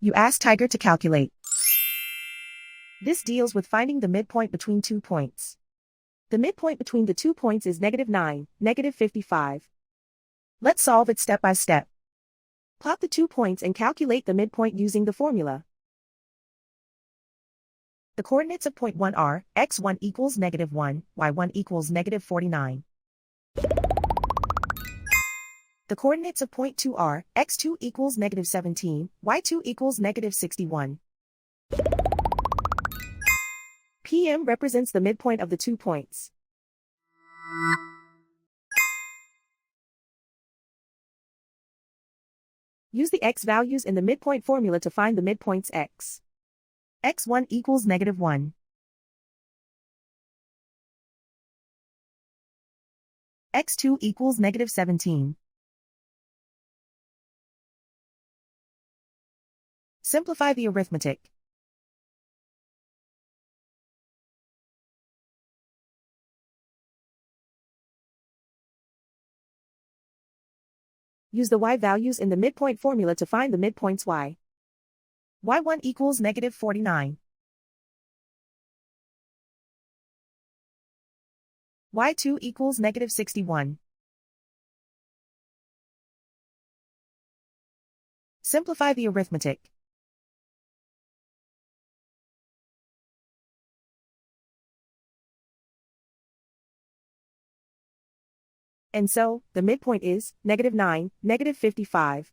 You ask Tiger to calculate. This deals with finding the midpoint between 2 points. The midpoint between the 2 points is -9, -55. Let's solve it step by step. Plot the 2 points and calculate the midpoint using the formula. The coordinates of point 1 are x1 equals -1, y1 equals -49. The coordinates of point 2 are x2 equals -17, y2 equals -61. PM represents the midpoint of the 2 points. Use the x values in the midpoint formula to find the midpoints x. x1 equals -1. x2 equals -17. Simplify the arithmetic. Use the y values in the midpoint formula to find the midpoints y. y1 equals -49. y2 equals -61. Simplify the arithmetic. And so, the midpoint is -9, -55.